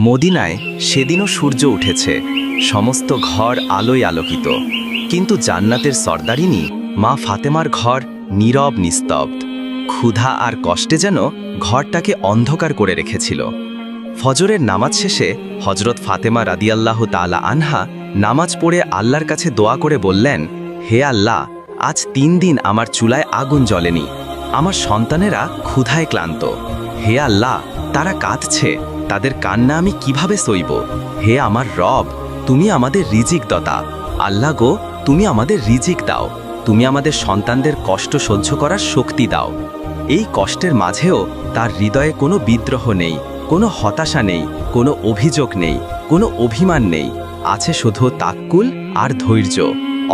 মদিনায় সেদিনও সূর্য উঠেছে, সমস্ত ঘর আলোয় আলোকিত, কিন্তু জান্নাতের সর্দারিনী মা ফাতেমার ঘর নীরব নিস্তব্ধ। ক্ষুধা আর কষ্টে যেন ঘরটাকে অন্ধকার করে রেখেছিল। ফজরের নামাজ শেষে হজরত ফাতেমা রাদিয়াল্লাহু তাআলা আনহা নামাজ পড়ে আল্লাহর কাছে দোয়া করে বললেন, হে আল্লাহ, আজ 3 দিন আমার চুলায় আগুন জ্বলেনি, আমার সন্তানেরা ক্ষুধায় ক্লান্ত। হে আল্লাহ, তারা কাঁদছে, তাদের কান্না আমি কিভাবে সইব? হে আমার রব, তুমি আমাদের রিজিক দাতা। আল্লাহ গো, তুমি আমাদের রিজিক দাও, তুমি আমাদের সন্তানদের কষ্ট সহ্য করার শক্তি দাও। এই কষ্টের মাঝেও তার হৃদয়ে কোনো বিদ্রোহ নেই, কোনো হতাশা নেই, কোনো অভিযোগ নেই, কোনো অভিমান নেই, আছে শুধু তাক্কুল আর ধৈর্য।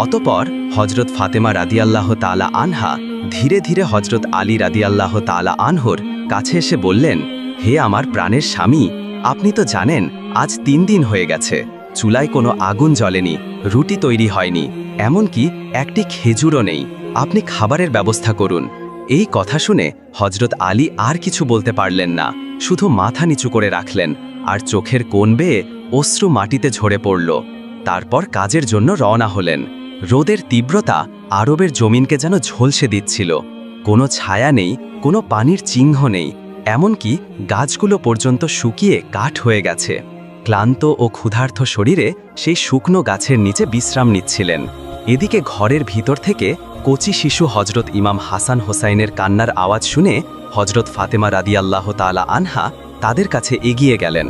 অতপর হজরত ফাতেমা রাদিয়াল্লাহু তাআলা আনহা ধীরে ধীরে হজরত আলী রাদিয়াল্লাহু তাআলা আনহুর কাছে এসে বললেন, হে আমার প্রাণের স্বামী, আপনি তো জানেন আজ 3 দিন হয়ে গেছে, চুলায় কোনো আগুন জ্বলেনি, রুটি তৈরি হয়নি, এমনকি একটি খেজুরও নেই, আপনি খাবারের ব্যবস্থা করুন। এই কথা শুনে হজরত আলী আর কিছু বলতে পারলেন না, শুধু মাথা নিচু করে রাখলেন, আর চোখের কোণ বেয়ে অশ্রু মাটিতে ঝরে পড়ল। তারপর কাজের জন্য রওনা হলেন। রোদের তীব্রতা আরবের জমিনকে যেন ঝলসে দিচ্ছিল। কোনো ছায়া নেই, কোনো পানির চিহ্ন নেই, এমনকি গাছগুলো পর্যন্ত শুকিয়ে কাঠ হয়ে গেছে। ক্লান্ত ও ক্ষুধার্ত শরীরে সেই শুকনো গাছের নিচে বিশ্রাম নিচ্ছিলেন। এদিকে ঘরের ভিতর থেকে কচি শিশু হজরত ইমাম হাসান হোসাইনের কান্নার আওয়াজ শুনে হজরত ফাতেমা রাদিয়াল্লাহু তাআলা আনহা তাদের কাছে এগিয়ে গেলেন।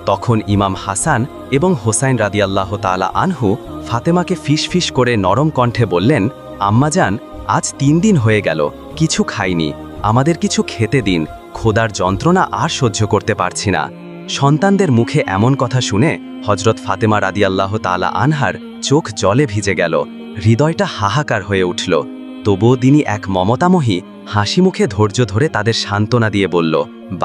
তখন ইমাম হাসান এবং হোসাইন রাদিয়াল্লাহু তাআলা আনহু ফাতেমাকে ফিসফিস করে নরম কণ্ঠে বললেন, আম্মাজান, আজ 3 দিন হয়ে গেল, কিছু খাইনি, আমাদের কিছু খেতে দিন, ক্ষুধার যন্ত্রণা আর সহ্য করতে পারছি না। সন্তানদের মুখে এমন কথা শুনে হজরত ফাতেমা রাদিয়াল্লাহু তাআলা আনহার চোখ জলে ভিজে গেল, হৃদয়টা হাহাকার হয়ে উঠল। তবুও তিনি এক মমতাময়ী হাসি মুখে ধৈর্য ধরে তাদের সান্ত্বনা দিয়ে বলল,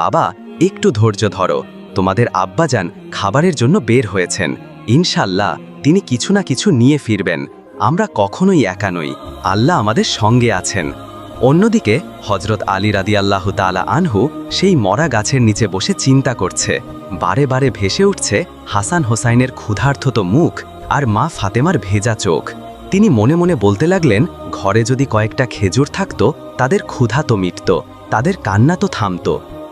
বাবা, একটু ধৈর্য ধরো, তোমাদের আব্বাজান খাবারের জন্য বের হয়েছেন, ইনশাআল্লাহ তিনি কিছু না কিছু নিয়ে ফিরবেন, আমরা কখনোই একা নই, আল্লাহ আমাদের সঙ্গে আছেন। অন্যদিকে হজরত আলী রাদিয়াল্লাহু তাআলা আনহু সেই মরা গাছের নিচে বসে চিন্তা করছে। বারে বারে ভেসে উঠছে হাসান হোসাইনের ক্ষুধার্ত মুখ আর মা ফাতেমার ভেজা চোখ। তিনি মনে মনে বলতে লাগলেন, ঘরে যদি কয়েকটা খেজুর থাকত, তাদের ক্ষুধা তো মিটত, তাদের কান্না তো থামত,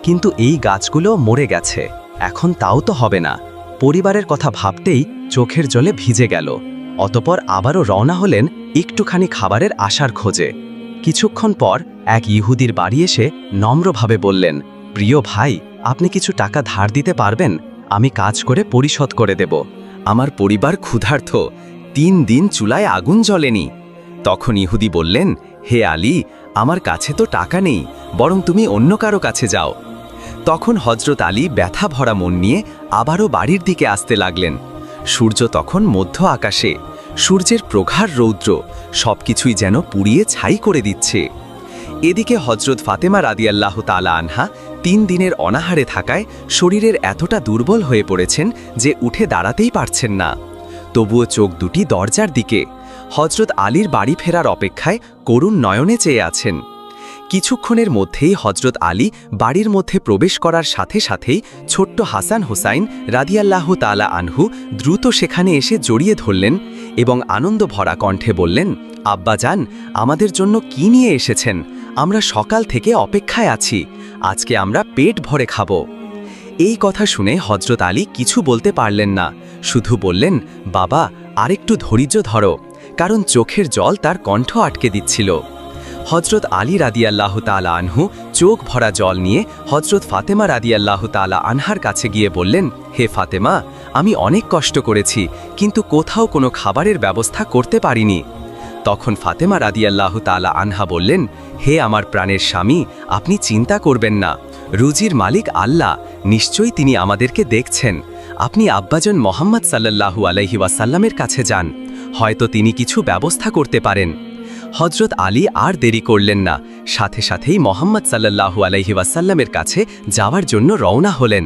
কিন্তু এই গাছগুলো মরে গেছে, এখন তাও তো হবে না। পরিবারের কথা ভাবতেই চোখের জলে ভিজে গেল। অতপর আবারও রওনা হলেন একটুখানি খাবারের আশার খোঁজে। কিছুক্ষণ পর এক ইহুদির বাড়ি এসে নম্রভাবে বললেন, প্রিয় ভাই, আপনি কিছু টাকা ধার দিতে পারবেন? আমি কাজ করে পরিশোধ করে দেব। আমার পরিবার ক্ষুধার্ত, 3 দিন চুলায় আগুন জ্বলেনি। তখন ইহুদি বললেন, হে আলী, আমার কাছে তো টাকা নেই, বরং তুমি অন্য কারো কাছে যাও। তখন হজরত আলী ব্যথা ভরা মন নিয়ে আবারও বাড়ির দিকে আসতে লাগলেন। সূর্য তখন মধ্য আকাশে, সূর্যের প্রগাঢ় রৌদ্র সবকিছুই যেন পুড়িয়ে ছাই করে দিচ্ছে। এদিকে হজরত ফাতেমা রাদিয়াল্লাহু তাআলা আনহা 3 দিনের অনাহারে থাকায় শরীরের এতটা দুর্বল হয়ে পড়েছেন যে উঠে দাঁড়াতেই পারছেন না। তবুও চোখ দুটি দরজার দিকে, হজরত আলীর বাড়ি ফেরার অপেক্ষায় করুণ নয়নে চেয়ে আছেন। কিছুক্ষণের মধ্যেই হজরত আলী বাড়ির মধ্যে প্রবেশ করার সাথে সাথেই ছোট্ট হাসান হোসাইন রাদিয়াল্লাহু তাআলা আনহু দ্রুত সেখানে এসে জড়িয়ে ধরলেন এবং আনন্দ ভরা কণ্ঠে বললেন, আব্বাজান, আমাদের জন্য কি নিয়ে এসেছেন? আমরা সকাল থেকে অপেক্ষায় আছি, আজকে আমরা পেট ভরে খাব। এই কথা শুনে হজরত আলী কিছু বলতে পারলেন না, শুধু বললেন, বাবা, আরেকটু ধৈর্য ধরো, কারণ চোখের জল তার কণ্ঠ আটকে দিচ্ছিল। হজরত আলী রাদিয়াল্লাহু তাআলা আনহু চোখ ভরা জল নিয়ে হজরত ফাতেমা রাদিয়াল্লাহু তাআলা আনহার কাছে গিয়ে বললেন, হে ফাতেমা, আমি অনেক কষ্ট করেছি, কিন্তু কোথাও কোনো খাবারের ব্যবস্থা করতে পারিনি। তখন ফাতেমা রাদিয়াল্লাহু তাআলা আনহা বললেন, হে আমার প্রাণের স্বামী, আপনি চিন্তা করবেন না, রুজির মালিক আল্লাহ, নিশ্চয়ই তিনি আমাদেরকে দেখছেন। আপনি আব্বাজান মুহাম্মদ সাল্লাল্লাহু আলাইহি ওয়াসাল্লামের কাছে যান, হয়তো তিনি কিছু ব্যবস্থা করতে পারেন। হজরত আলী আর দেরি করলেন না, সাথে সাথেই মুহাম্মদ সাল্লাল্লাহু আলাইহি ওয়াসাল্লামের কাছে যাওয়ার জন্য রওনা হলেন।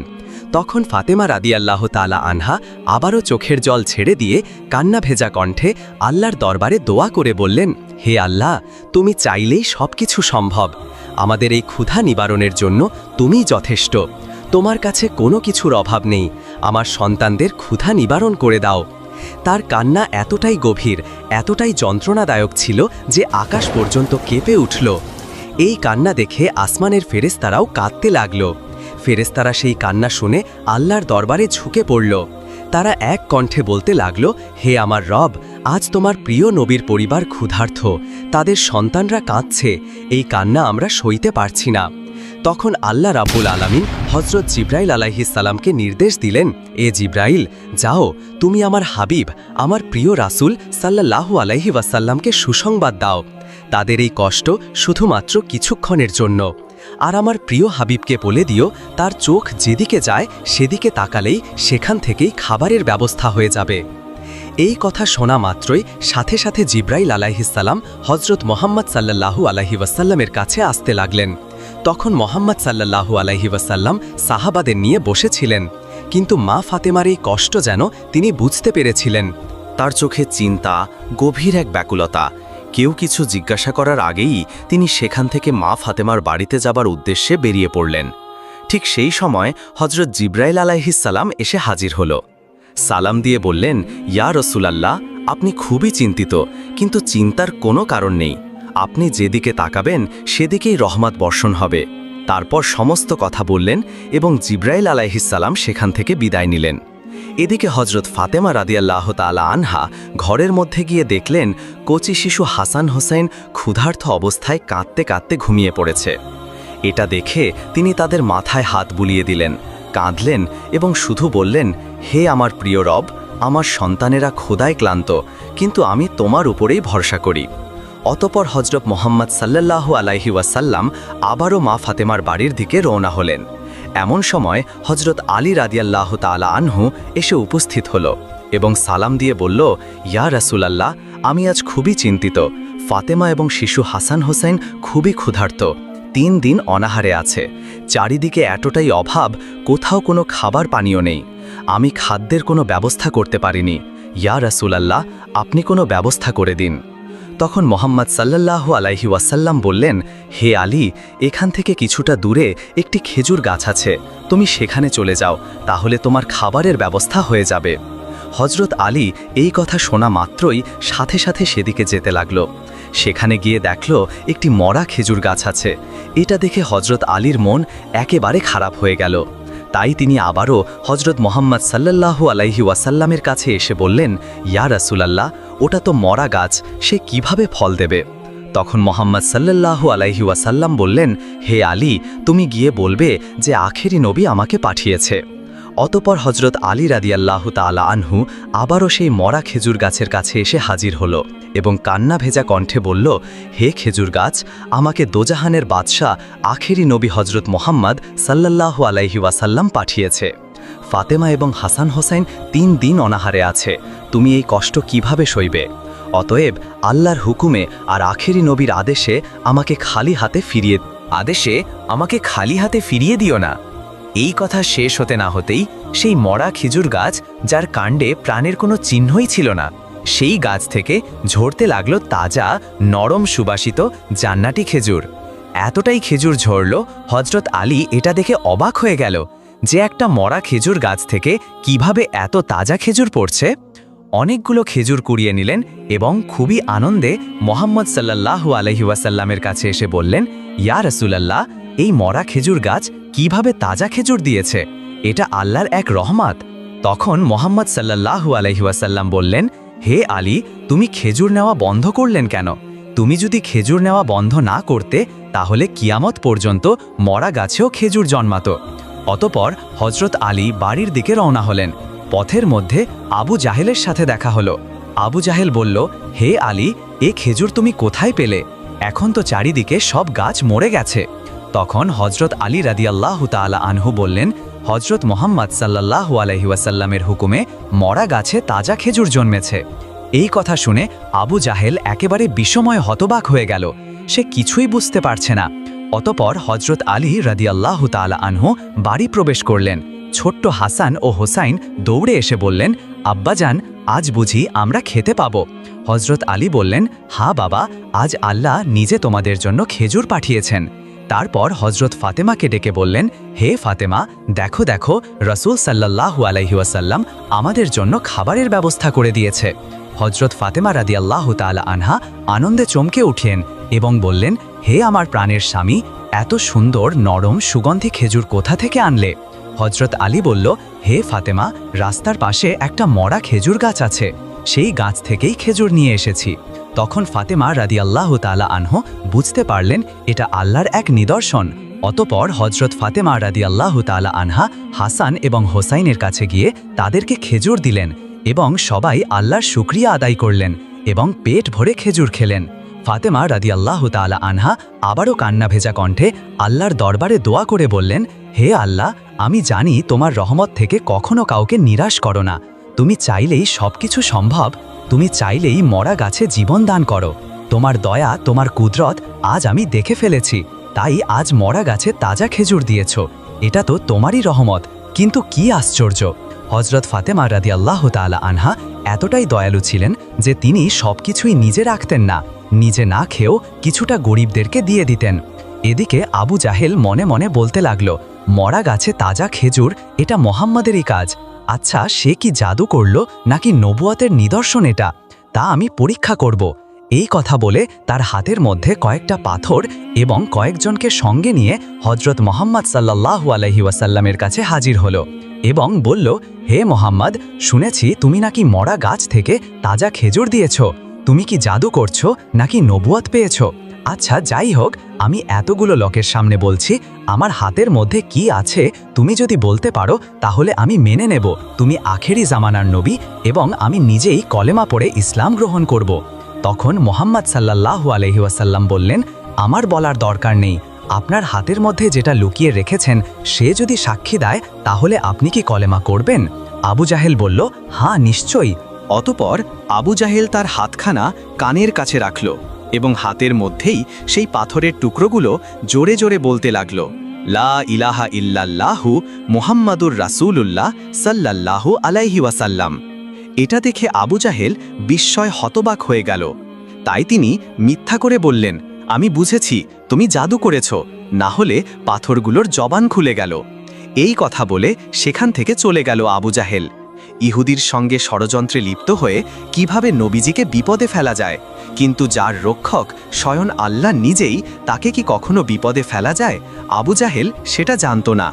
তখন ফাতেমা রাদিয়াল্লাহু তাআলা আনহা আবারও চোখের জল ছেড়ে দিয়ে কান্না ভেজা কণ্ঠে আল্লাহর দরবারে দোয়া করে বললেন, হে আল্লাহ, তুমি চাইলেই সবকিছু সম্ভব, আমাদের এই ক্ষুধা নিবারণের জন্য তুমিই যথেষ্ট। তোমার কাছে কোনো কিছুর অভাব নেই, আমার সন্তানদের ক্ষুধা নিবারণ করে দাও। তার কান্না এতটাই গভীর, এতটাই যন্ত্রণাদায়ক ছিল যে আকাশ পর্যন্ত কেঁপে উঠল। এই কান্না দেখে আসমানের ফেরেশতারাও কাঁদতে লাগল। ফেরেশতারা সেই কান্না শুনে আল্লাহর দরবারে ঝুঁকে পড়ল। তারা এক কণ্ঠে বলতে লাগল, হে আমার রব, আজ তোমার প্রিয় নবীর পরিবার ক্ষুধার্ত, তাদের সন্তানরা কাঁদছে, এই কান্না আমরা সইতে পারছি না। তখন আল্লাহ রাব্বুল আলামিন হযরত জিবরাইল আলাইহিস সালামকে নির্দেশ দিলেন, এ জিবরাইল, যাও, তুমি আমার হাবিব, আমার প্রিয় রাসূল সাল্লাল্লাহু আলাইহি ওয়াসাল্লামকে সুসংবাদ দাও। তাদের এই কষ্ট শুধুমাত্র কিছুক্ষণের জন্য। আর আমার প্রিয় হাবিবকে বলে দিও, তার চোখ যেদিকে যায় সেদিকে তাকালেই সেখান থেকেই খাবারের ব্যবস্থা হয়ে যাবে। এই কথা শোনা মাত্রই সাথে সাথে জিবরাইল আলাইহিস সালাম হযরত মুহাম্মদ সাল্লাল্লাহু আলাইহি ওয়াসাল্লামের কাছে আসতে লাগলেন। তখন মুহাম্মদ সাল্লাল্লাহু আলাইহি ওয়াসাল্লাম সাহাবাদের নিয়ে বসেছিলেন, কিন্তু মা ফাতেমার এই কষ্ট যেন তিনি বুঝতে পেরেছিলেন। তার চোখে চিন্তা, গভীর এক ব্যাকুলতা। কেউ কিছু জিজ্ঞাসা করার আগেই তিনি সেখান থেকে মা ফাতেমার বাড়িতে যাবার উদ্দেশ্যে বেরিয়ে পড়লেন। ঠিক সেই সময় হযরত জিবরাইল আলাইহিস সালাম এসে হাজির হল। সালাম দিয়ে বললেন, ইয়া রাসূলুল্লাহ, আপনি খুবই চিন্তিত, কিন্তু চিন্তার কোনো কারণ নেই। আপনি যেদিকে তাকাবেন সেদিকেই রহমত বর্ষণ হবে। তারপর সমস্ত কথা বললেন এবং জিবরাইল আলাইহিস সালাম সেখান থেকে বিদায় নিলেন। এদিকে হযরত ফাতেমা রাদিয়াল্লাহু তাআলা আনহা ঘরের মধ্যে গিয়ে দেখলেন কচি শিশু হাসান হোসেন ক্ষুধার্ত অবস্থায় কাঁদতে কাঁদতে ঘুমিয়ে পড়েছে। এটা দেখে তিনি তাদের মাথায় হাত বুলিয়ে দিলেন, কাঁদলেন এবং শুধু বললেন, হে আমার প্রিয় রব, আমার সন্তানেরা ক্ষুধায় ক্লান্ত, কিন্তু আমি তোমার উপরেই ভরসা করি। অতপর হযরত মুহাম্মদ সাল্লাল্লাহু আলাইহি ওয়াসাল্লাম আবারও মা ফাতেমার বাড়ির দিকে রওনা হলেন। এমন সময় হযরত আলী রাদিয়াল্লাহু তাআলা আনহু এসে উপস্থিত হল এবং সালাম দিয়ে বলল, ইয়া রাসূলুল্লাহ, আমি আজ খুবই চিন্তিত। ফাতেমা এবং শিশু হাসান হোসেন খুবই ক্ষুধার্ত, 3 দিন অনাহারে আছে। চারিদিকে এতটাই অভাব, কোথাও কোনো খাবার পানীয় নেই। আমি খাদ্যের কোনো ব্যবস্থা করতে পারিনি। ইয়া রাসূলুল্লাহ, আপনি কোনো ব্যবস্থা করে দিন। তখন মুহাম্মদ সাল্লাল্লাহু আলাইহি ওয়াসাল্লাম বললেন, হে আলী, এখান থেকে কিছুটা দূরে একটি খেজুর গাছ আছে, তুমি সেখানে চলে যাও, তাহলে তোমার খাবারের ব্যবস্থা হয়ে যাবে। হযরত আলী এই কথা শোনা মাত্রই সাথে সাথে সেদিকে যেতে লাগল। সেখানে গিয়ে দেখল একটি মরা খেজুর গাছ আছে। এটা দেখে হযরত আলীর মন একেবারে খারাপ হয়ে গেল। তাই তিনি আবারও হযরত মুহাম্মদ সাল্লাল্লাহু আলাইহি ওয়াসাল্লামের কাছে এসে বললেন, ইয়া রাসূলুল্লাহ, ওটা তো মরা গাছ, সে কিভাবে ফল দেবে? তখন মুহাম্মদ সাল্লাল্লাহু আলাইহি ওয়াসাল্লাম বললেন, হে আলী, তুমি গিয়ে বলবে যে আখেরি নবী আমাকে পাঠিয়েছে। অতপর হযরত আলী রাদিয়াল্লাহু তাআলা আনহু আবারও সেই মরা খেজুর গাছের কাছে এসে হাজির হল এবং কান্না ভেজা কণ্ঠে বলল, হে খেজুর গাছ, আমাকে দোজাহানের বাদশাহ আখেরি নবী হযরত মুহাম্মদ সাল্লাল্লাহু আলাইহি ওয়াসাল্লাম পাঠিয়েছে। ফাতেমা এবং হাসান হোসেন 3 দিন অনাহারে আছে, তুমি এই কষ্ট কিভাবে সইবে? অতএব আল্লাহর হুকুমে আর আখেরি নবীর আদেশে আমাকে খালি হাতে ফিরিয়ে দিও না। এই কথা শেষ হতে না হতেই সেই মরা খেজুর গাছ, যার কাণ্ডে প্রাণের কোনো চিহ্নই ছিল না, সেই গাছ থেকে ঝরতে লাগলো তাজা, নরম, সুবাসিত জান্নাতি খেজুর। এতটাই খেজুর ঝরল, হযরত আলী এটা দেখে অবাক হয়ে গেল যে একটা মরা খেজুর গাছ থেকে কিভাবে এত তাজা খেজুর পড়ছে। অনেকগুলো খেজুর কুড়িয়ে নিলেন এবং খুবই আনন্দে মুহাম্মদ সাল্লাল্লাহু আলাইহি ওয়াসাল্লামের কাছে এসে বললেন, ইয়া রাসূলুল্লাহ, এই মরা খেজুর গাছ কিভাবে তাজা খেজুর দিয়েছে? এটা আল্লাহর এক রহমত। তখন মুহাম্মদ সাল্লাল্লাহু আলাইহি ওয়াসাল্লাম বললেন, হে আলী, তুমি খেজুর নেওয়া বন্ধ করলেন কেন? তুমি যদি খেজুর নেওয়া বন্ধ না করতে তাহলে কিয়ামত পর্যন্ত মরা গাছেও খেজুর জন্মাতো। অতপর হযরত আলী বাড়ির দিকে রওনা হলেন। পথের মধ্যে আবু জাহেলের সাথে দেখা হলো। আবু জাহেল বলল, হে আলী, এ খেজুর তুমি কোথায় পেলে? এখন তো চারিদিকে সব গাছ মরে গেছে। তখন হযরত আলী রাদিয়াল্লাহু তাআলা আনহু বললেন, হযরত মুহাম্মদ সাল্লাল্লাহু আলাইহি ওয়াসাল্লামের হুকুমে মরা গাছে তাজা খেজুর জন্মেছে। এই কথা শুনে আবু জাহেল একেবারে বিস্ময়ে হতবাক হয়ে গেল, সে কিছুই বুঝতে পারছে না। অতপর হযরত আলী রাদিয়াল্লাহু তাআলা আনহু বাড়ি প্রবেশ করলেন। ছোট্ট হাসান ও হোসাইন দৌড়ে এসে বললেন, আব্বাজান, আজ বুঝি আমরা খেতে পাবো? হযরত আলী বললেন, হ্যাঁ বাবা, আজ আল্লাহ নিজে তোমাদের জন্য খেজুর পাঠিয়েছেন। তারপর হজরত ফাতেমাকে ডেকে বললেন, হে ফাতেমা, দেখো দেখো, রসুল সাল্লাল্লাহু আলাইহি ওয়াসাল্লাম আমাদের জন্য খাবারের ব্যবস্থা করে দিয়েছে। হজরত ফাতেমা রাদিয়াল্লাহু তাআলা আনহা আনন্দে চমকে উঠলেন এবং বললেন, হে আমার প্রাণের স্বামী, এত সুন্দর নরম সুগন্ধি খেজুর কোথা থেকে আনলে? হজরত আলী বলল, হে ফাতেমা, রাস্তার পাশে একটা মরা খেজুর গাছ আছে, সেই গাছ থেকেই খেজুর নিয়ে এসেছি। তখন ফাতেমা রাদিয়াল্লাহু তাআলা আনহু বুঝতে পারলেন এটা আল্লাহর এক নিদর্শন। অতঃপর হজরত ফাতেমা রাদিয়াল্লাহু তাআলা আনহা হাসান এবং হোসাইনের কাছে গিয়ে তাদেরকে খেজুর দিলেন এবং সবাই আল্লাহর শুকরিয়া আদায় করলেন এবং পেট ভরে খেজুর খেলেন। ফাতেমা রাদিয়াল্লাহু তাআলা আনহা আবারও কান্না ভেজা কণ্ঠে আল্লাহর দরবারে দোয়া করে বললেন, হে আল্লাহ, আমি জানি তোমার রহমত থেকে কখনো কাউকে নিরাশ করো না। তুমি চাইলেই সবকিছু সম্ভব, তুমি চাইলেই মরা গাছে জীবন দান করো। তোমার দয়া, তোমার কুদরত আজ আমি দেখে ফেলেছি, তাই আজ মরা গাছে তাজা খেজুর দিয়েছ। এটা তো তোমারই রহমত। কিন্তু কি আশ্চর্য, হজরত ফাতেমা রাদিয়াল্লাহু তাআলা আনহা এতটাই দয়ালু ছিলেন যে তিনি সবকিছুই নিজে রাখতেন না, নিজে না খেয়েও কিছুটা গরিবদেরকে দিয়ে দিতেন। এদিকে আবু জাহেল মনে মনে বলতে লাগলো, মরা গাছে তাজা খেজুর, এটা মোহাম্মদেরই কাজ। আচ্ছা, সে কি জাদু করল নাকি নবুয়তের নিদর্শন এটা, তা আমি পরীক্ষা করব। এই কথা বলে তার হাতের মধ্যে কয়েকটা পাথর এবং কয়েকজনকে সঙ্গে নিয়ে হজরত মোহাম্মদ সাল্লাল্লাহু আলাইহি ওয়াসাল্লামের কাছে হাজির হলো এবং বলল, হে মোহাম্মদ, শুনেছি তুমি নাকি মরা গাছ থেকে তাজা খেজুর দিয়েছ। তুমি কি জাদু করছো নাকি নবুয়ত পেয়েছ? আচ্ছা, যাই হোক, আমি এতগুলো লোকের সামনে বলছি, আমার হাতের মধ্যে কি আছে তুমি যদি বলতে পারো তাহলে আমি মেনে নেব তুমি আখেরি জামানার নবী এবং আমি নিজেই কলেমা পড়ে ইসলাম গ্রহণ করব। তখন মোহাম্মদ সাল্লাল্লাহু আলাইহি ওয়াসাল্লাম বললেন, আমার বলার দরকার নেই, আপনার হাতের মধ্যে যেটা লুকিয়ে রেখেছেন সে যদি সাক্ষী দেয় তাহলে আপনি কি কলেমা করবেন? আবু জাহেল বলল, হ্যাঁ, নিশ্চয়ই। অতপর আবু জাহেল তার হাতখানা কানের কাছে রাখল এবং হাতের মধ্যেই সেই পাথরের টুকরোগুলো জোরে জোরে বলতে লাগল, লা ইলাহা ইল্লাল্লাহু মুহাম্মাদুর রাসূলুল্লাহ সাল্লাল্লাহু আলাইহি ওয়াসাল্লাম। এটা দেখে আবু জাহেল বিস্ময় হতবাক হয়ে গেল। তাই তিনি মিথ্যা করে বললেন, আমি বুঝেছি তুমি জাদু করেছ, না হলে পাথরগুলোর জবান খুলে গেল। এই কথা বলে সেখান থেকে চলে গেল আবু জাহেল। ইহুদির সঙ্গে ষড়যন্ত্রে লিপ্ত হয়ে কিভাবে নবীজিকে বিপদে ফেলা যায়, কিন্তু যার রক্ষক স্বয়ং আল্লাহ নিজেই, তাকে কি কখনো বিপদে ফেলা যায়? আবু জাহেল সেটা জানত না।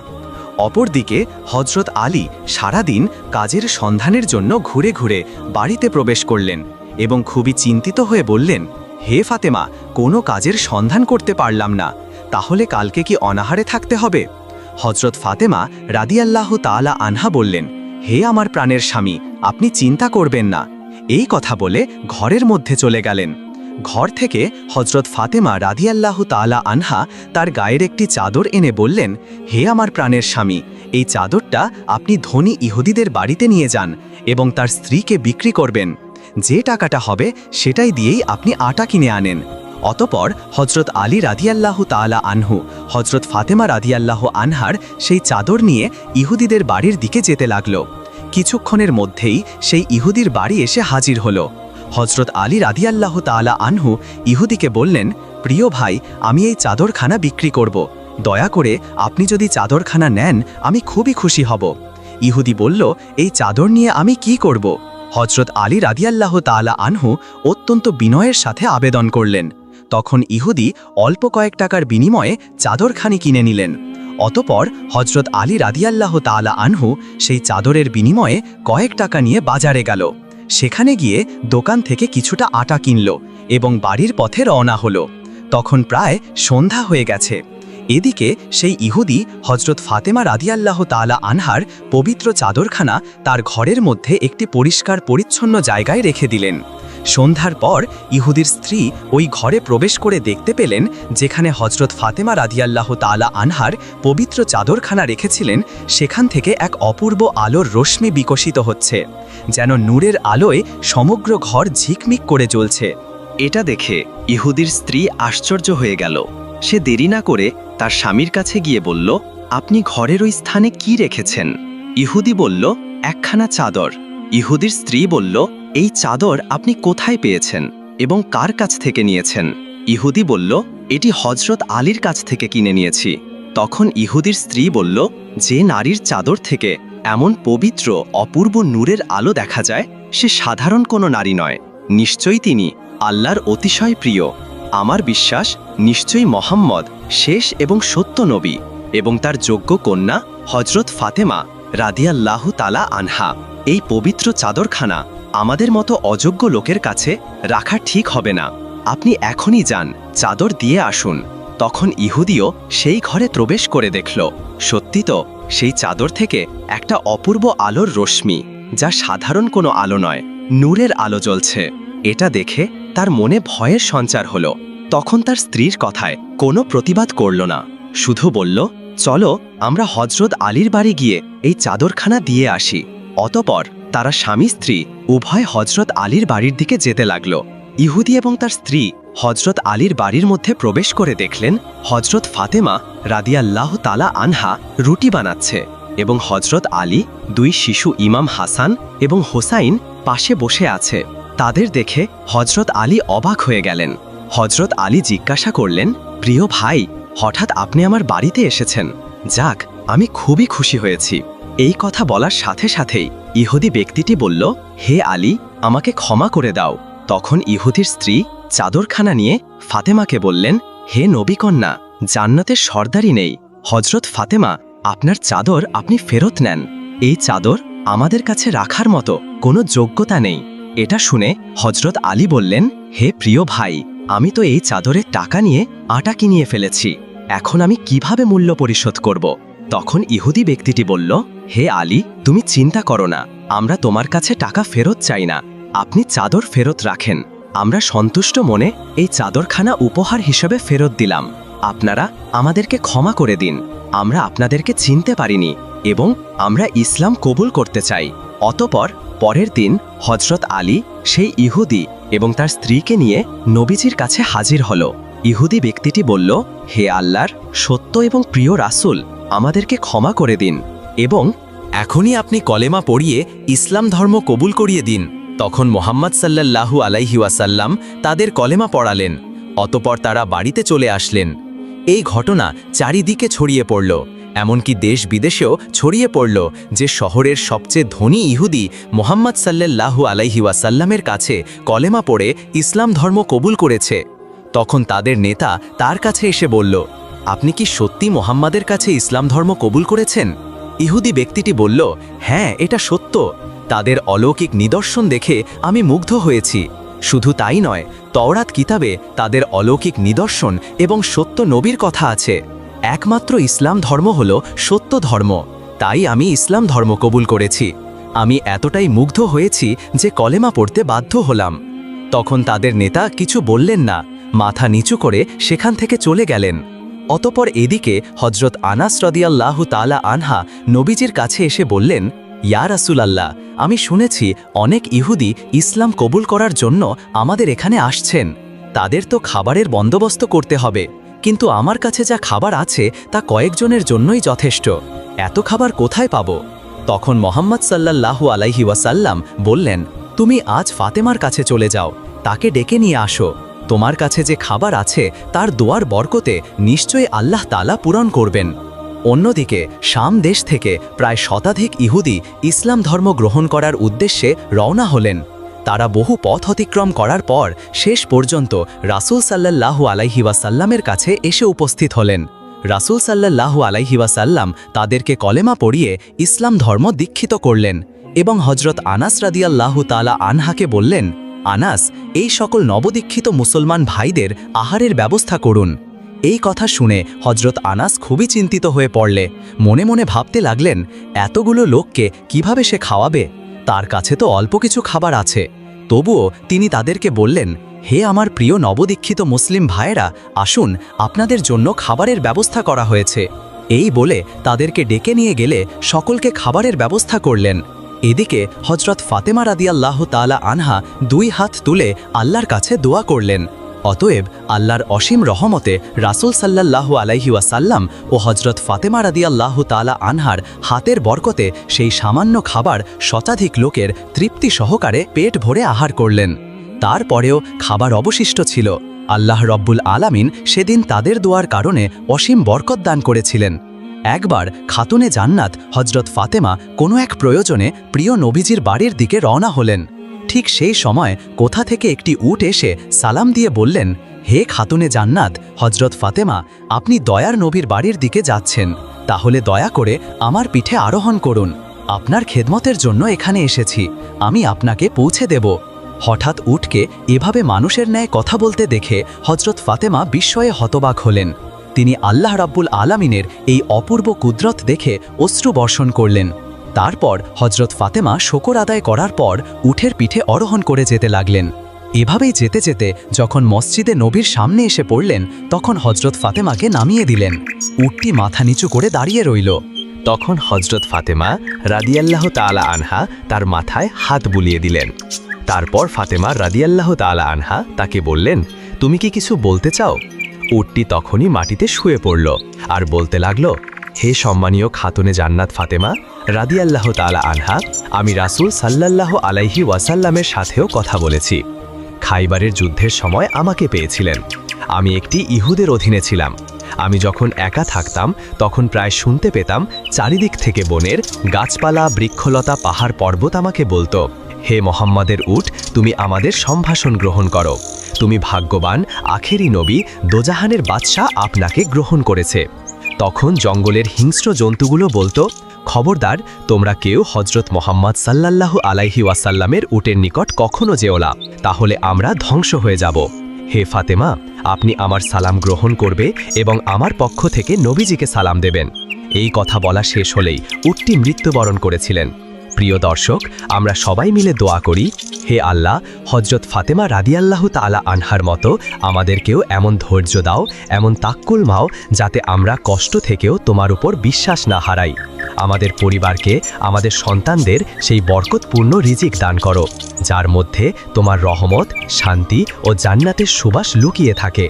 অপরদিকে হজরত আলী সারাদিন কাজের সন্ধানের জন্য ঘুরে ঘুরে বাড়িতে প্রবেশ করলেন এবং খুবই চিন্তিত হয়ে বললেন, হে ফাতেমা, কোনো কাজের সন্ধান করতে পারলাম না, তাহলে কালকে কি অনাহারে থাকতে হবে? হজরত ফাতেমা রাদিয়াল্লাহু তাআলা আনহা বললেন, হে আমার প্রাণের স্বামী, আপনি চিন্তা করবেন না। এই কথা বলে ঘরের মধ্যে চলে গেলেন। ঘর থেকে হজরত ফাতেমা রাদিয়াল্লাহু তাআলা আনহা তার গায়ের একটি চাদর এনে বললেন, হে আমার প্রাণের স্বামী, এই চাদরটা আপনি ধনী ইহুদিদের বাড়িতে নিয়ে যান এবং তার স্ত্রীকে বিক্রি করবেন। যে টাকাটা হবে সেটাই দিয়েই আপনি আটা কিনে আনেন। অতপর হজরত আলী রাদিয়াল্লাহু তাআলা আনহু হজরত ফাতেমা রাদিয়াল্লাহু আনহার সেই চাদর নিয়ে ইহুদিদের বাড়ির দিকে যেতে লাগল। কিছুক্ষণের মধ্যেই সেই ইহুদির বাড়ি এসে হাজির হলো। হজরত আলী রাদিয়াল্লাহু তাআলা আনহু ইহুদিকে বললেন, প্রিয় ভাই, আমি এই চাদরখানা বিক্রি করব, দয়া করে আপনি যদি চাদরখানা নেন আমি খুবই খুশি হব। ইহুদি বলল, এই চাদর নিয়ে আমি কি করব? হজরত আলী রাদিয়াল্লাহু তাআলা আনহু অত্যন্ত বিনয়ের সাথে আবেদন করলেন। তখন ইহুদি অল্প কয়েক টাকার বিনিময়ে চাদরখানি কিনে নিলেন। অতপর হজরত আলী রাদিয়াল্লাহু তাআলা আনহু সেই চাদরের বিনিময়ে কয়েক টাকা নিয়ে বাজারে গেল। সেখানে গিয়ে দোকান থেকে কিছুটা আটা কিনল এবং বাড়ির পথে রওনা হলো। তখন প্রায় সন্ধ্যা হয়ে গেছে। এদিকে সেই ইহুদি হজরত ফাতেমা রাদিয়াল্লাহু তাআলা আনহার পবিত্র চাদরখানা তার ঘরের মধ্যে একটি পরিষ্কার পরিচ্ছন্ন জায়গায় রেখে দিলেন। সন্ধ্যার পর ইহুদির স্ত্রী ওই ঘরে প্রবেশ করে দেখতে পেলেন যেখানে হজরত ফাতেমা রাদিয়াল্লাহু তাআলা আনহার পবিত্র চাদরখানা রেখেছিলেন সেখান থেকে এক অপূর্ব আলোর রশ্মি বিকশিত হচ্ছে, যেন নূরের আলোয় সমগ্র ঘর ঝিকমিক করে জ্বলছে। এটা দেখে ইহুদির স্ত্রী আশ্চর্য হয়ে গেল। সে দেরি না করে তার স্বামীর কাছে গিয়ে বলল, আপনি ঘরের ওই স্থানে কি রেখেছেন? ইহুদি বলল, একখানা চাদর। ইহুদির স্ত্রী বলল, এই চাদর আপনি কোথায় পেয়েছেন এবং কার কাছ থেকে নিয়েছেন? ইহুদি বলল, এটি হজরত আলীর কাছ থেকে কিনে নিয়েছি। তখন ইহুদির স্ত্রী বলল, যে নারীর চাদর থেকে এমন পবিত্র অপূর্ব নূরের আলো দেখা যায়, সে সাধারণ কোনো নারী নয়, নিশ্চয়ই তিনি আল্লাহর অতিশয় প্রিয়। আমার বিশ্বাস নিশ্চয়ই মোহাম্মদ শেষ এবং সত্য নবী, এবং তার যোগ্য কন্যা হজরত ফাতেমা রাদিয়াল্লাহু তাআলা আনহা। এই পবিত্র চাদরখানা আমাদের মতো অযোগ্য লোকের কাছে রাখা ঠিক হবে না। আপনি এখনই যান, চাদর দিয়ে আসুন। তখন ইহুদিও সেই ঘরে প্রবেশ করে দেখল, সত্যি তো সেই চাদর থেকে একটা অপূর্ব আলোর রশ্মি, যা সাধারণ কোনো আলো নয়, নূরের আলো জ্বলছে। এটা দেখে তার মনে ভয়ের সঞ্চার হলো। তখন তার স্ত্রীর কথায় কোনো প্রতিবাদ করল না, শুধু বলল, চলো আমরা হজরত আলীর বাড়ি গিয়ে এই চাদরখানা দিয়ে আসি। অতপর তারা স্বামী স্ত্রী উভয় হজরত আলীর বাড়ির দিকে যেতে লাগল। ইহুদি এবং তার স্ত্রী হজরত আলীর বাড়ির মধ্যে প্রবেশ করে দেখলেন হজরত ফাতেমা রাদিয়াল্লাহু তাআলা আনহা রুটি বানাচ্ছে, এবং হজরত আলী, দুই শিশু ইমাম হাসান এবং হোসাইন পাশে বসে আছে। তাদের দেখে হজরত আলী অবাক হয়ে গেলেন। হজরত আলী জিজ্ঞাসা করলেন, প্রিয় ভাই, হঠাৎ আপনি আমার বাড়িতে এসেছেন। যাক, আমি খুবই খুশি হয়েছি। এই কথা বলার সাথে সাথেই ইহুদি ব্যক্তিটি বলল, হে আলী, আমাকে ক্ষমা করে দাও। তখন ইহুদির স্ত্রী চাদরখানা নিয়ে ফাতেমাকে বললেন, হে নবীকন্যা, জান্নাতের সর্দারি নেই। হজরত ফাতেমা, আপনার চাদর আপনি ফেরত নেন। এই চাদর আমাদের কাছে রাখার মতো কোনো যোগ্যতা নেই। এটা শুনে হজরত আলী বললেন, হে প্রিয় ভাই, আমি তো এই চাদরের টাকা নিয়ে আটা কিনিয়ে ফেলেছি, এখন আমি কিভাবে মূল্য পরিশোধ করব? তখন ইহুদি ব্যক্তিটি বলল, হে আলী, তুমি চিন্তা করো না, আমরা তোমার কাছে টাকা ফেরত চাই না। আপনি চাদর ফেরত রাখেন। আমরা সন্তুষ্ট মনে এই চাদরখানা উপহার হিসেবে ফেরত দিলাম। আপনারা আমাদেরকে ক্ষমা করে দিন। আমরা আপনাদেরকে চিনতে পারিনি এবং আমরা ইসলাম কবুল করতে চাই। অতপর পরের দিন হজরত আলী সেই ইহুদি এবং তার স্ত্রীকে নিয়ে নবীজির কাছে হাজির হল। ইহুদি ব্যক্তিটি বলল, হে আল্লাহর সত্য এবং প্রিয় রাসূল, আমাদেরকে ক্ষমা করে দিন এবং এখনই আপনি কলেমা পড়িয়ে ইসলাম ধর্ম কবুল করিয়ে দিন। তখন মোহাম্মদ সাল্লাল্লাহু আলাইহি ওয়াসাল্লাম তাদের কলেমা পড়ালেন। অতপর তারা বাড়িতে চলে আসলেন। এই ঘটনা চারিদিকে ছড়িয়ে পড়ল, এমনকি দেশ বিদেশেও ছড়িয়ে পড়ল যে শহরের সবচেয়ে ধনী ইহুদি মোহাম্মদ সাল্লাল্লাহু আলাইহি ওয়াসাল্লামের কাছে কলেমা পড়ে ইসলাম ধর্ম কবুল করেছে। তখন তাদের নেতা তার কাছে এসে বলল, আপনি কি সত্যি মোহাম্মদের কাছে ইসলাম ধর্ম কবুল করেছেন? ইহুদি ব্যক্তিটি বলল, হ্যাঁ, এটা সত্য। তাদের অলৌকিক নিদর্শন দেখে আমি মুগ্ধ হয়েছি। শুধু তাই নয়, তওরাত কিতাবে তাদের অলৌকিক নিদর্শন এবং সত্য নবীর কথা আছে। একমাত্র ইসলাম ধর্ম হল সত্য ধর্ম, তাই আমি ইসলাম ধর্ম কবুল করেছি। আমি এতটাই মুগ্ধ হয়েছি যে কলেমা পড়তে বাধ্য হলাম। তখন তাদের নেতা কিছু বললেন না, মাথা নিচু করে সেখান থেকে চলে গেলেন। অতপর এদিকে হজরত আনাস রাদিয়াল্লাহু তাআলা আনহা নবীজির কাছে এসে বললেন, ইয়া রাসূলাল্লাহ, আমি শুনেছি অনেক ইহুদি ইসলাম কবুল করার জন্য আমাদের এখানে আসছেন। তাদের তো খাবারের বন্দোবস্ত করতে হবে, কিন্তু আমার কাছে যা খাবার আছে তা কয়েকজনের জন্যই যথেষ্ট। এত খাবার কোথায় পাব? তখন মোহাম্মদ সাল্লাল্লাহু আলাইহি ওয়াসাল্লাম বললেন, তুমি আজ ফাতেমার কাছে চলে যাও, তাকে ডেকে নিয়ে আসো। তোমার কাছে যে খাবার আছে তার দোয়ার বরকতে নিশ্চয়ই আল্লাহ তাআলা পূরণ করবেন। অন্যদিকে শাম দেশ থেকে প্রায় শতাধিক ইহুদি ইসলাম ধর্ম গ্রহণ করার উদ্দেশ্যে রওনা হলেন। তারা বহু পথ অতিক্রম করার পর শেষ পর্যন্ত রাসূল সাল্লাল্লাহু আলাইহি ওয়াসাল্লামের কাছে এসে উপস্থিত হলেন। রাসূল সাল্লাল্লাহু আলাইহি ওয়াসাল্লাম তাদেরকে কলেমা পড়িয়ে ইসলাম ধর্ম দীক্ষিত করলেন এবং হজরত আনাস রাদিয়াল্লাহু তাআলা আনহাকে বললেন, আনাস, এই সকল নবদীক্ষিত মুসলমান ভাইদের আহারের ব্যবস্থা করুন। এই কথা শুনে হজরত আনাস খুবই চিন্তিত হয়ে পড়লে মনে মনে ভাবতে লাগলেন, এতগুলো লোককে কিভাবে সে খাওয়াবে? তার কাছে তো অল্প কিছু খাবার আছে। তবুও তিনি তাদেরকে বললেন, হে আমার প্রিয় নবদীক্ষিত মুসলিম ভাইয়েরা, আসুন, আপনাদের জন্য খাবারের ব্যবস্থা করা হয়েছে। এই বলে তাদেরকে ডেকে নিয়ে গেলে সকলকে খাবারের ব্যবস্থা করলেন। এদিকে হজরত ফাতেমা রাদিয়াল্লাহু তাআলা আনহা দুই হাত তুলে আল্লাহর কাছে দোয়া করলেন। অতএব আল্লাহর অসীম রহমতে রাসূল সাল্লাল্লাহু আলাইহি ওয়াসাল্লাম ও হজরত ফাতেমা রাদিয়াল্লাহু তাআলা আনহার হাতের বরকতে সেই সামান্য খাবার শতাধিক লোকের তৃপ্তি সহকারে পেট ভরে আহার করলেন। তারপরেও খাবার অবশিষ্ট ছিল। আল্লাহ রব্বুল আলামিন সেদিন তাদের দোয়ার কারণে অসীম বরকত দান করেছিলেন। একবার খাতুনে জান্নাত হজরত ফাতেমা কোনো এক প্রয়োজনে প্রিয় নবীজির বাড়ির দিকে রওনা হলেন। ঠিক সেই সময় কোথা থেকে একটি উট এসে সালাম দিয়ে বললেন, হে খাতুনে জান্নাত হজরত ফাতেমা, আপনি দয়ার নবীর বাড়ির দিকে যাচ্ছেন, তাহলে দয়া করে আমার পিঠে আরোহণ করুন। আপনার খেদমতের জন্য এখানে এসেছি, আমি আপনাকে পৌঁছে দেব। হঠাৎ উটকে এভাবে মানুষের ন্যায় কথা বলতে দেখে হজরত ফাতেমা বিস্ময়ে হতবাক হলেন। তিনি আল্লাহ রাব্বুল আলামিনের এই অপূর্ব কুদরত দেখে অশ্রু বর্ষণ করলেন। তারপর হজরত ফাতেমা শকর আদায় করার পর উটের পিঠে আরোহণ করে যেতে লাগলেন। এভাবেই যেতে যেতে যখন মসজিদে নবীর সামনে এসে পড়লেন, তখন হজরত ফাতেমাকে নামিয়ে দিলেন। উটটি মাথা নিচু করে দাঁড়িয়ে রইল। তখন হজরত ফাতেমা রাদিয়াল্লাহু তাআলা আনহা তার মাথায় হাত বুলিয়ে দিলেন। তারপর ফাতেমা রাদিয়াল্লাহু তাআলা আনহা তাকে বললেন, তুমি কি কিছু বলতে চাও? উটটি তখনই মাটিতে শুয়ে পড়ল আর বলতে লাগলো, হে সম্মানীয় খাতুনে জান্নাত ফাতেমা রাদিয়াল্লাহু তাআলা আনহা, আমি রাসূল সাল্লাল্লাহু আলাইহি ওয়াসাল্লামের সাথেও কথা বলেছি। খাইবারের যুদ্ধের সময় আমাকে পেয়েছিলেন। আমি একটি ইহুদের অধীনে ছিলাম। আমি যখন একা থাকতাম তখন প্রায় শুনতে পেতাম চারিদিক থেকে বনের গাছপালা, বৃক্ষলতা, পাহাড় পর্বত আমাকে বলতো, হে মোহাম্মদের উট, তুমি আমাদের সম্ভাষণ গ্রহণ করো। তুমি ভাগ্যবান, আখেরি নবী, দোজাহানের বাদশাহ আপনাকে গ্রহণ করেছে। তখন জঙ্গলের হিংস্র জন্তুগুলো বলতো, খবরদার, তোমরা কেউ হজরত মোহাম্মদ সাল্লাল্লাহু আলাইহি ওয়াসাল্লামের উটের নিকট কখনো যেও না, তাহলে আমরা ধ্বংস হয়ে যাব। হে ফাতেমা, আপনি আমার সালাম গ্রহণ করবে এবং আমার পক্ষ থেকে নবীজিকে সালাম দেবেন। এই কথা বলা শেষ হলেই উটটি মৃত্যুবরণ করেছিলেন। প্রিয় দর্শক, আমরা সবাই মিলে দোয়া করি, হে আল্লাহ, হজরত ফাতেমা রাদিয়াল্লাহু তাআলা আনহার মতো আমাদেরকেও এমন ধৈর্য দাও, এমন তাক্কুল মাও, যাতে আমরা কষ্ট থেকেও তোমার উপর বিশ্বাস না হারাই। আমাদের পরিবারকে, আমাদের সন্তানদের সেই বরকতপূর্ণ রিজিক দান করো, যার মধ্যে তোমার রহমত, শান্তি ও জান্নাতের সুবাস লুকিয়ে থাকে।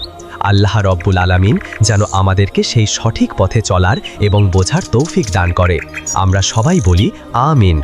আল্লাহ রব্বুল আলামিন যেন আমাদেরকে সেই সঠিক পথে চলার এবং বোঝার তৌফিক দান করে। আমরা সবাই বলি আমিন।